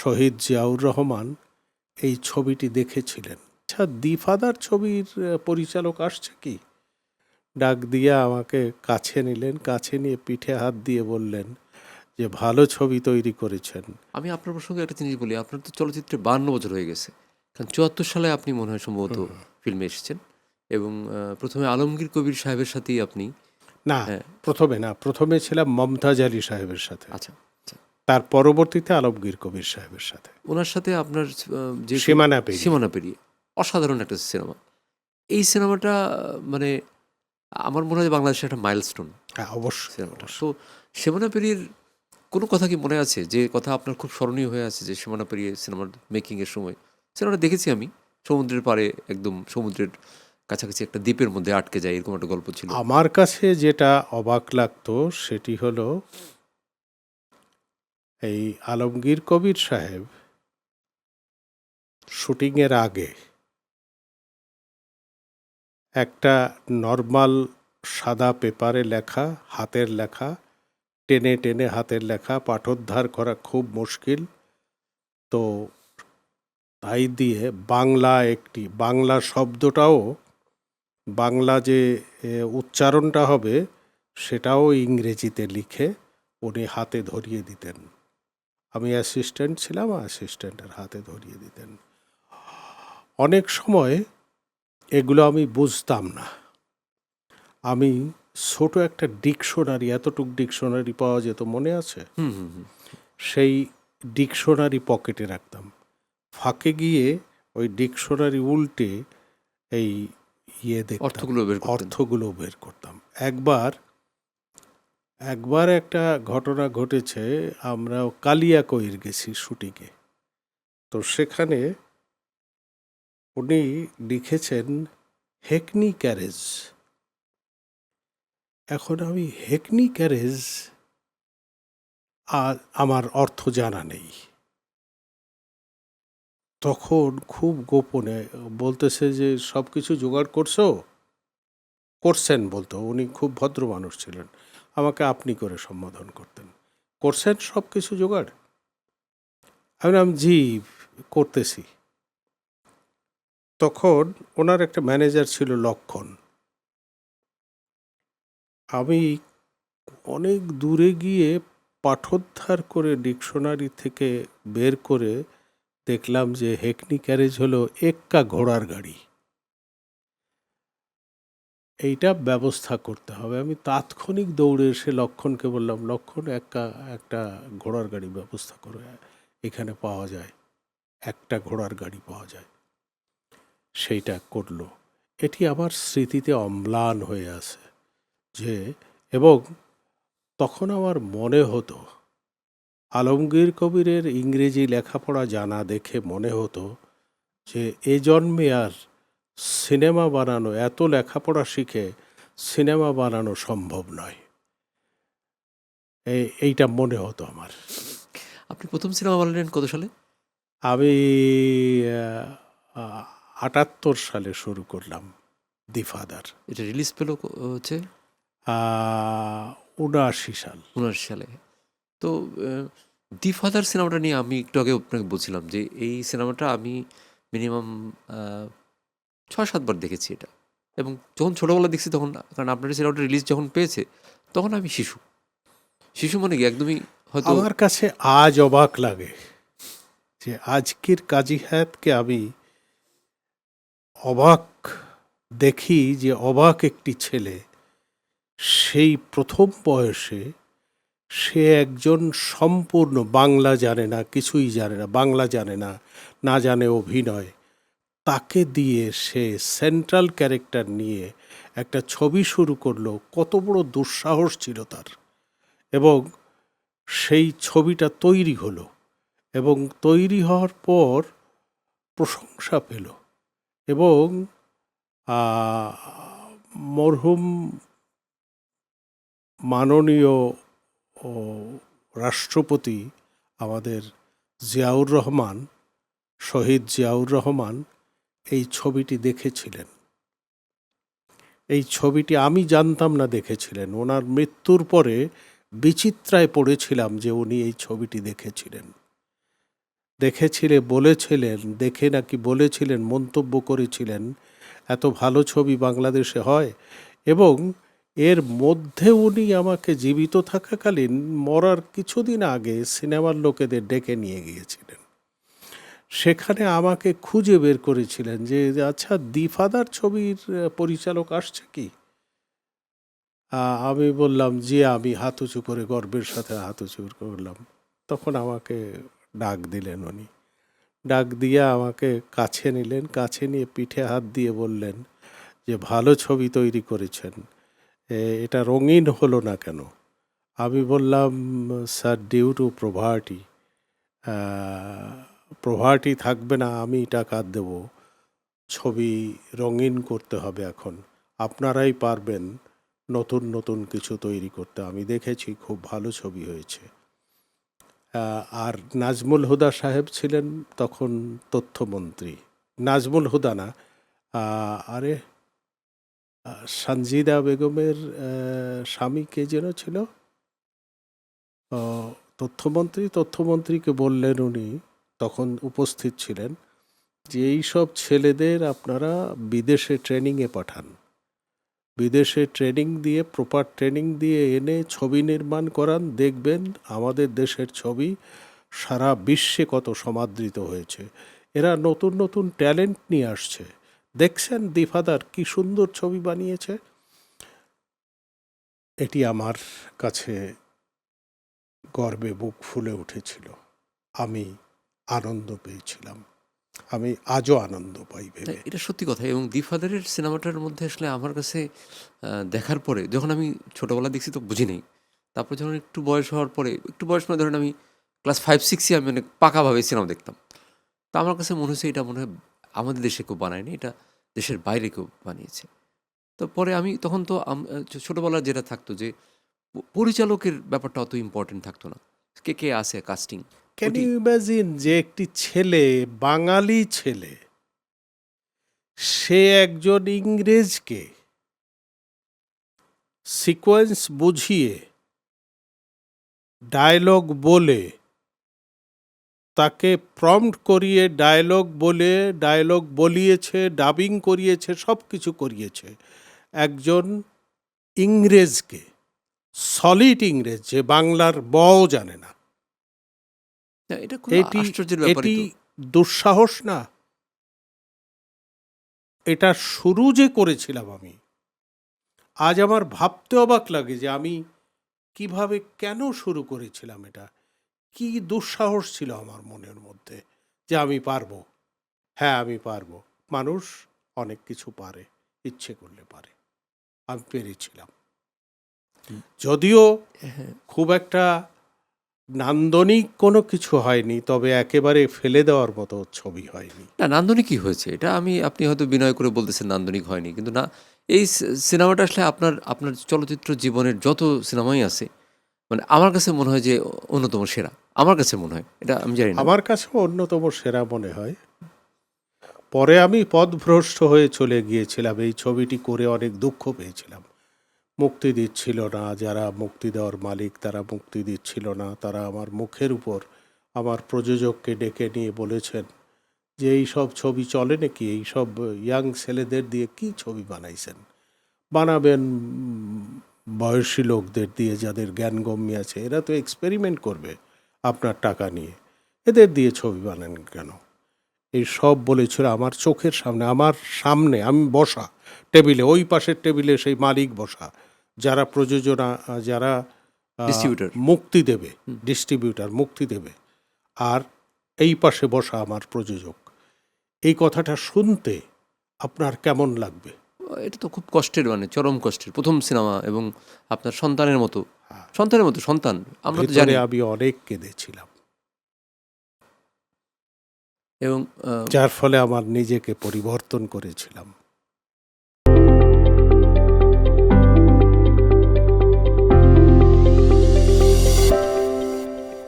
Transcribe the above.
শহীদ জিয়াউর রহমান এই ছবিটি দেখেছিলেন। আচ্ছা, দি ফাদার ছবির পরিচালক আসছে কি? ডাক দিয়ে আমাকে কাছে নিলেন, কাছে নিয়ে পিঠে হাত দিয়ে বললেন যে ভালো ছবি তৈরি করেছেন। আমি আপনার প্রসঙ্গে একটা জিনিস বলি, আপনার তো চলচ্চিত্রে 52 বছর হয়ে গেছে, কারণ 74 সালে আপনি মনে হয় সম্ভবত ফিল্মে এসেছেন, এবং প্রথমে আলমগীর কবির সাহেবের সাথেই আপনি। না, হ্যাঁ, প্রথমে ছিলাম মমতাজ আলী সাহেবের সাথে, আচ্ছা আচ্ছা। তার পরবর্তীতে আলমগীর কবির সাহেবের সাথে। ওনার সাথে আপনার যে সীমানা পেরিয়ে। সীমানা পেরিয়ে, অসাধারণ একটা সিনেমা। এই সিনেমাটা মানে আমার মনে হয় বাংলাদেশের একটা মাইলস্টোন হ্যাঁ, অবশ্যই সিনেমাটা। অবশ্যই। তো সীমানা পেরিয়ের কোনো কথা কি মনে আছে, যে কথা আপনার খুব স্মরণীয় হয়ে আছে, যে সীমানা পেরিয়ে সিনেমার মেকিংয়ের সময়? সিনেমাটা দেখেছি আমি, সমুদ্রের পাড়ে, একদম সমুদ্রের কাছাকাছি একটা দ্বীপের মধ্যে আটকে যায়, এরকম একটা গল্প ছিল। আমার কাছে যেটা অবাক লাগতো সেটি হলো এই আলমগীর কবির সাহেব শুটিংয়ের আগে একটা নর্মাল সাদা পেপারে লেখা, হাতের লেখা, টেনে টেনে হাতের লেখা পাঠোদ্ধার করা খুব মুশকিল। তো তাই দিয়ে বাংলা শব্দটাও, বাংলা যে উচ্চারণটা হবে সেটাও ইংরেজিতে লিখে উনি হাতে ধরিয়ে দিতেন। আমি অ্যাসিস্ট্যান্ট ছিলাম, অ্যাসিস্ট্যান্টের হাতে ধরিয়ে দিতেন। অনেক সময় এগুলো আমি বুঝতাম না। আমি ছোট একটা ডিকশনারি, এতটুক ডিকশনারি পাওয়া যেত, মনে আছে? হুম হুম হুম। সেই ডিকশনারি পকেটে রাখতাম। ফাঁকে গিয়ে ওই ডিকশনারি উল্টে এই দেখতাম, অর্থগুলো অর্থগুলো বের বের করতেন। করতাম। একবার একটা ঘটনা ঘটেছে, আমরা কালিয়াকৈর গেছি শুটিংয়ে। তো সেখানে উনি লিখেছেন হেকনি ক্যারেজ। এখন আমি হেকনি ক্যারেজ আর আমার অর্থ জানা নেই। তখন খুব গোপনে বলতেছে যে সব কিছু জোগাড় করছেন বলতো। উনি খুব ভদ্র মানুষ ছিলেন, আমাকে আপনি করে সম্বোধন করতেন। করছেন সব কিছু জোগাড়? আমি বললাম জি, করতেছি। তখন ওনার একটা ম্যানেজার ছিল লক্ষণ। আমি অনেক দূরে গিয়ে পাঠোদ্ধার করে ডিকশনারি থেকে বের করে দেখলাম যে হেকনি ক্যারেজ হলো এক্কা ঘোড়ার গাড়ি। এইটা ব্যবস্থা করতে হবে। আমি তাৎক্ষণিক দৌড়ে এসে লক্ষণকে বললাম, লক্ষণ একটা ঘোড়ার গাড়ি ব্যবস্থা করো, এখানে পাওয়া যায়, একটা ঘোড়ার গাড়ি পাওয়া যায়। সেইটা করলো। এটি আমার স্মৃতিতে অম্লান হয়ে আছে যে, এবং তখন আমার মনে হতো আলমগীর কবিরের ইংরেজি লেখাপড়া জানা দেখে মনে হতো যে এ জন্মে আর সিনেমা বানানো, এত লেখাপড়া শিখে সিনেমা বানানো সম্ভব নয়। এইটা মনে হতো আমার। আপনি প্রথম সিনেমা বানালেন কত সালে? আমি 78 সালে শুরু করলাম দি ফাদার। এটা রিলিজ পেলো হচ্ছে 79 সাল। 79 সালে। তো দি ফাদার সিনেমাটা নিয়ে আমি একটু আগে আপনাকে বলছিলাম যে এই সিনেমাটা আমি মিনিমাম 6-7 বার দেখেছি এটা, এবং যখন ছোটোবেলা দেখছি তখন, কারণ আপনার এই সিনেমাটা রিলিজ যখন পেয়েছে তখন আমি শিশু। শিশু মানে কি একদমই হয়তো। আমার কাছে আজ অবাক লাগে যে আজকের কাজী হায়াতকে আমি অবাক দেখি, যে অবাক একটি ছেলে, সেই প্রথম বয়সে সে একজন সম্পূর্ণ বাংলা জানে না, কিছুই জানে না, বাংলা জানে না, না জানে অভিনয়, তাকে দিয়ে সে সেন্ট্রাল ক্যারেক্টার নিয়ে একটা ছবি শুরু করলো। কত বড় দুঃসাহস ছিল তার! এবং সেই ছবিটা তৈরি হলো, এবং তৈরি হওয়ার পর প্রশংসা পেল, এবং মরহুম মাননীয় ও রাষ্ট্রপতি আমাদের জিয়াউর রহমান, শহীদ জিয়াউর রহমান এই ছবিটি দেখেছিলেন। এই ছবিটি আমি জানতাম না দেখেছিলেন। ওনার মৃত্যুর পরে বিচিত্রায় পড়েছিলাম যে উনি এই ছবিটি দেখেছিলেন। দেখে নাকি বলেছিলেন, মন্তব্য করেছিলেন, এত ভালো ছবি বাংলাদেশে হয়। এবং এর মধ্যে উনি আমাকে জীবিত থাকাকালীন মরার কিছুদিন আগে সিনেমার লোকেদের ডেকে নিয়ে গিয়েছিলেন। সেখানে আমাকে খুঁজে বের করেছিলেন যে আচ্ছা, দি ফাদার ছবির পরিচালক আসছে কি? আমি বললাম জি, আমি হাত উঁচু করে গর্বের সাথে হাত উঁচু করলাম। তখন আমাকে ডাক দিলেন উনি। ডাক দিয়ে আমাকে কাছে নিলেন, কাছে নিয়ে পিঠে হাত দিয়ে বললেন যে ভালো ছবি তৈরি করেছেন, এটা রঙিন হলো না কেন? আমি বললাম sir, due to poverty. Poverty থাকবে না, আমি টাকা দেব, ছবি রঙিন করতে হবে। এখন আপনারাই পারবেন নতুন নতুন কিছু তৈরি করতে। আমি দেখেছি খুব ভালো ছবি হয়েছে। আর নাজমুল হুদা সাহেব ছিলেন তখন তথ্যমন্ত্রী। নাজমুল হুদা না, আরে সানজিদা বেগমের স্বামী কে যেন ছিল, তথ্যমন্ত্রীকে বললেন উনি, তখন উপস্থিত ছিলেন, যে এই সব ছেলেদের আপনারা বিদেশে ট্রেনিংয়ে পাঠান, বিদেশে ট্রেনিং দিয়ে, প্রপার ট্রেনিং দিয়ে এনে ছবি নির্মাণ করান, দেখবেন আমাদের দেশের ছবি সারা বিশ্বে কত সমাদৃত হয়েছে। এরা নতুন নতুন ট্যালেন্ট নিয়ে আসছে। দেখছেন দি ফাদার কি সুন্দর ছবি বানিয়েছে। এটি আমার কাছে গর্বে বুক ফুলে উঠেছিল। আমি আনন্দ পেয়েছিলাম। আমি আজও আনন্দ পাই ভেবে। এটা সত্যি কথা। এবং দি ফাদারের সিনেমাটার মধ্যে আসলে আমার কাছে দেখার পরে, যখন আমি ছোটোবেলা দেখছি তো বুঝি নেই, তারপর যখন একটু বয়স হওয়ার পরে, একটু বয়স মানে ধরেন আমি ক্লাস 5-6-এ আমি অনেক পাকাভাবে সিনেমা দেখতাম। তো আমার কাছে মনে হয়েছে এটা মনে হয় আমাদের দেশে কেউ বানায়নি, এটা দেশের বাইরে কেউ বানিয়েছে। তো পরে আমি তখন তো ছোটোবেলায় যেটা থাকতো যে পরিচালকের ব্যাপারটা অত ইম্পর্টেন্ট থাকতো না, কে কে আছে কাস্টিং। ক্যান ইউ ইমাজিন যে একটি ছেলে, বাঙালি ছেলে, সে একজন ইংরেজকে সিকোয়েন্স বুঝিয়ে ডায়লগ বলে, তাকে প্রম্পট করিয়ে ডায়লগ বলিয়েছে, ডাবিং করিয়েছে, সব কিছু করিয়েছে একজন ইংরেজকে, সলিড ইংরেজ, যে বাংলার বও জানে না। এটা খুব আশ্চর্যের ব্যাপার। এটি দুঃসাহস না? এটা শুরু যে করেছিলাম আমি, আজ আমার ভাবতে অবাক লাগে যে আমি কিভাবে, কেন শুরু করেছিলাম এটা। কি দুঃসাহস ছিল আমার মনের মধ্যে যে আমি পারবো। হ্যাঁ, আমি পারবো। মানুষ অনেক কিছু পারে, ইচ্ছে করলে পারে। আমি পেরেছিলাম, যদিও খুব একটা নান্দনিক কোনো কিছু হয়নি, তবে একেবারে ফেলে দেওয়ার মতো ছবি হয়নি। না, নান্দনিকই হয়েছে এটা। আপনি হয়তো বিনয় করে বলতেছেন নান্দনিক হয়নি, কিন্তু না, এই সিনেমাটা আসলে আপনার চলচ্চিত্র জীবনের যত সিনেমাই আছে, মানে আমার কাছে মনে হয় যে অন্যতম সেরা। আমার কাছে মনে হয়, এটা আমি জানি না। আমার কাছেও অন্যতম সেরা মনে হয়। পরে আমি পথভ্রষ্ট হয়ে চলে গিয়েছিলাম। এই ছবিটি করে অনেক দুঃখ পেয়েছিলাম। মুক্তি দিচ্ছিল না, যারা মুক্তি দেওয়ার মালিক তারা মুক্তি দিচ্ছিল না। তারা আমার মুখের উপর আমার প্রযোজককে ডেকে নিয়ে বলেছেন যে এই সব ছবি চলে নাকি, এই সব ইয়াং ছেলেদের দিয়ে কি ছবি বানাইছেন, বানাবেন বয়সী লোকদের দিয়ে, যাদের জ্ঞানগম্য আছে, এরা তো এক্সপেরিমেন্ট করবে আপনার টাকা নিয়ে, এদের দিয়ে ছবি বানান কেন? এই সব বলেছিল আমার চোখের সামনে, আমি বসা টেবিলে, ওই পাশের টেবিলে সেই মালিক বসা, যারা প্রযোজনা, যারা ডিস্ট্রিবিউটর। মুক্তি দেবে, ডিস্ট্রিবিউটার মুক্তি দেবে, আর এই পাশে বসা আমার প্রযোজক। এই কথাটা শুনতে আপনার কেমন লাগবে? এটা তো খুব কষ্টের, মানে চরম কষ্টের প্রথম সিনেমা, এবং আপনার সন্তানের মতো সন্তান, আমরা তো জানি। ভেতরে আমি অনেক কেঁদেছিলাম, এবং যার ফলে আমার নিজেকে পরিবর্তন করেছিলাম।